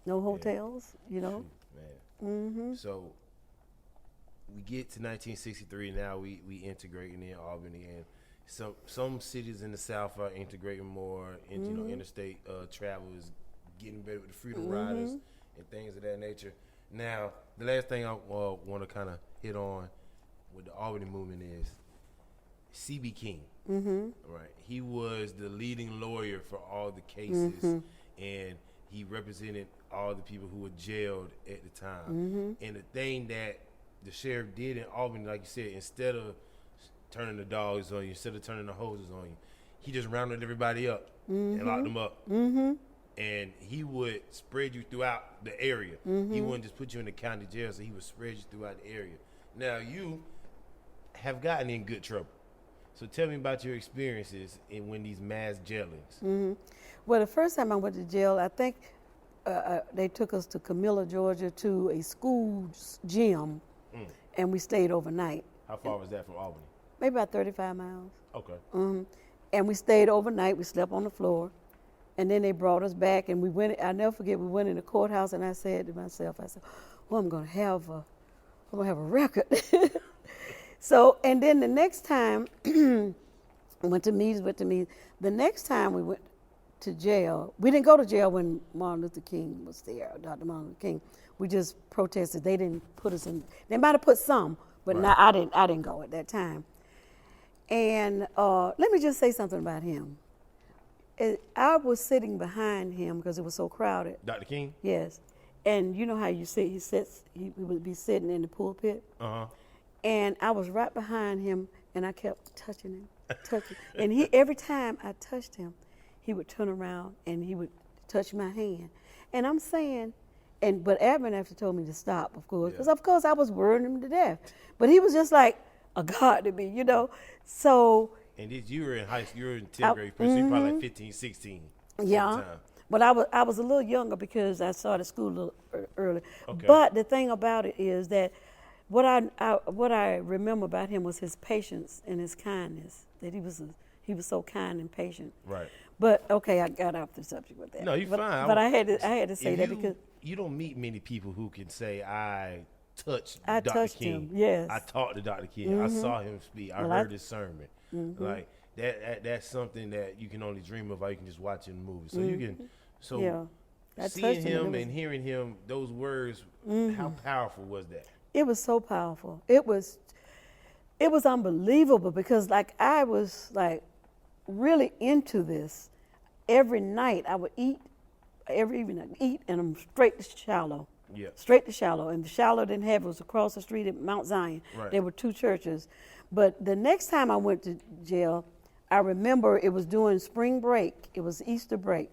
No hotels, you know. Man. So we get to 1963 now. We integrating in Albany, and some cities in the South are integrating more. And you know, interstate travel is getting better with the freedom riders and things of that nature. Now, the last thing I want to kind of hit on with the Albany movement is C.B. King. Right, he was the leading lawyer for all the cases, and he represented all the people who were jailed at the time. And the thing that the sheriff did in Albany, like you said, instead of turning the dogs on you, instead of turning the hoses on you, he just rounded everybody up and locked them up. And he would spread you throughout the area. He wouldn't just put you in the county jail, so he would spread you throughout the area. Now, you have gotten in good trouble. So tell me about your experiences when these mass jailings. Well, the first time I went to jail, I think they took us to Camilla, Georgia, to a school gym, and we stayed overnight. How far was that from Albany? Maybe about 35 miles. Okay. And we stayed overnight. We slept on the floor, and then they brought us back, and we went. I'll never forget. We went in the courthouse, and I said to myself, I said, "Well, I'm gonna have a record." So, and then the next time, we went to meetings. The next time we went to jail, we didn't go to jail when Martin Luther King was there, Dr. Martin Luther King. We just protested. They didn't put us in. They might have put some, but not, I didn't go at that time. And let me just say something about him. I was sitting behind him because it was so crowded. Dr. King? Yes. And you know how you sit, he would be sitting in the pulpit. And I was right behind him, and I kept touching him. And every time I touched him, he would turn around and he would touch my hand. And I'm saying, but Abner after told me to stop, of course, because of course I was worrying him to death. But he was just like a god to me, you know. So. And you were in high school, you were in 10th grade, so you probably like 15, 16. Yeah. But I was a little younger because I started school a little early. Okay. But the thing about it is that what I remember about him was his patience and his kindness. That he was so kind and patient. Right. But okay, I got off the subject with that. No, you're fine. But I had to say that because you don't meet many people who can say I touched I Dr. touched King. him. Yes. I talked to Dr. King. I saw him speak. I heard his sermon. Like that's something that you can only dream of, or you can just watch in the movie. So you can seeing him and hearing him, those words, how powerful was that? It was so powerful. It was unbelievable because like I was like really into this. Every night I would eat, every evening I'd eat, and I'm straight to Shallow. Yeah. Straight to Shallow. And the Shallow didn't have, it was across the street at Mount Zion. Right. There were two churches. But the next time I went to jail, I remember it was during spring break. It was Easter break.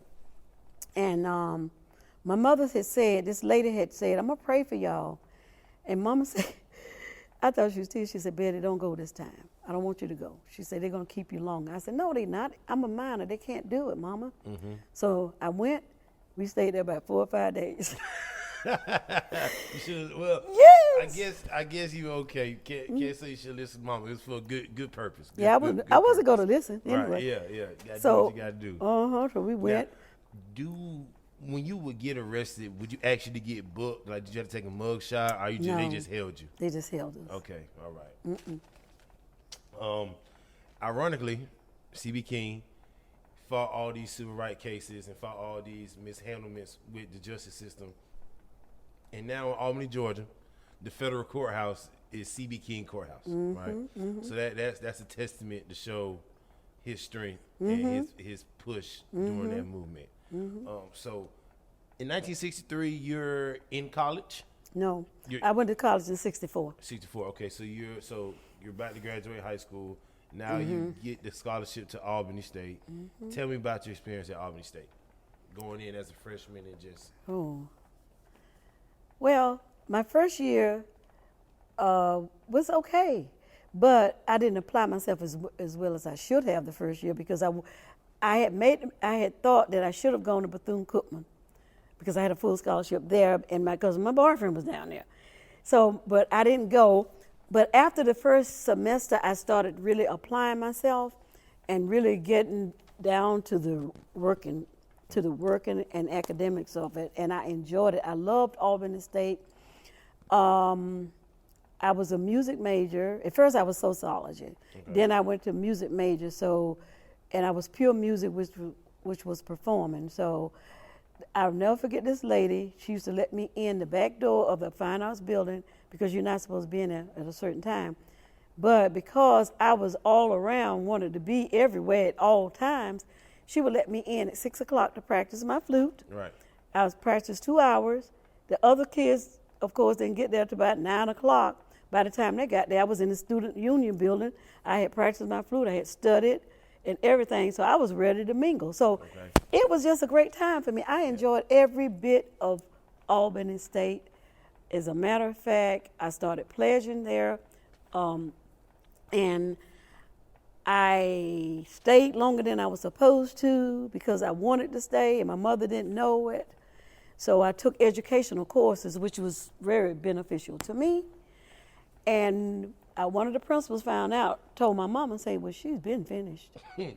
And my mother had said, this lady had said, I'm going to pray for y'all. And Mama said, I thought she was teasing. She said, Betty, don't go this time. I don't want you to go. She said, they're going to keep you longer. I said, no, they're not. I'm a minor. They can't do it, Mama. So I went. We stayed there about 4 or 5 days. You should. Well, yes. I guess you okay. Can't say you should listen, Mama. It's for a good purpose. I wasn't going to listen anyway. Right. Yeah. You gotta so do what you gotta do. So we went. Now, when you would get arrested, would you actually get booked? Like, did you have to take a mug shot, or they just held you? They just held us. Okay. All right. Ironically, C.B. King fought all these civil rights cases and fought all these mishandlements with the justice system. And now in Albany, Georgia, the federal courthouse is C.B. King Courthouse, right? So that's a testament to show his strength and his push during that movement. So in 1963, you're in college? No, I went to college in 64. 64, okay. So you're about to graduate high school. Now you get the scholarship to Albany State. Tell me about your experience at Albany State, going in as a freshman and just. Well, my first year was okay, but I didn't apply myself as well as I should have the first year because I had thought that I should have gone to Bethune-Cookman because I had a full scholarship there, and because my boyfriend was down there. So, but I didn't go. But after the first semester, I started really applying myself and really getting down to the working to the work and academics of it, and I enjoyed it. I loved Albany State. I was a music major. At first, I was sociology. Okay. Then I went to music major. And I was pure music, which was performing. So I'll never forget this lady. She used to let me in the back door of the fine arts building because you're not supposed to be in there at a certain time. But because I was all around, wanted to be everywhere at all times, she would let me in at 6 o'clock to practice my flute. Right. I was practiced 2 hours. The other kids, of course, didn't get there till about 9 o'clock. By the time they got there, I was in the student union building. I had practiced my flute. I had studied and everything, so I was ready to mingle. So it was just a great time for me. I enjoyed every bit of Albany State. As a matter of fact, I started pledging there, and I stayed longer than I was supposed to because I wanted to stay, and my mother didn't know it. So I took educational courses, which was very beneficial to me. And one of the principals found out, told my mom and said, well, she's been finished.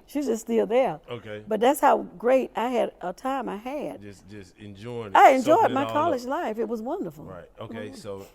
She's just still there. Okay. But that's how great I had a time I had. Just enjoying it. I enjoyed my college life. It was wonderful. Right. Okay. So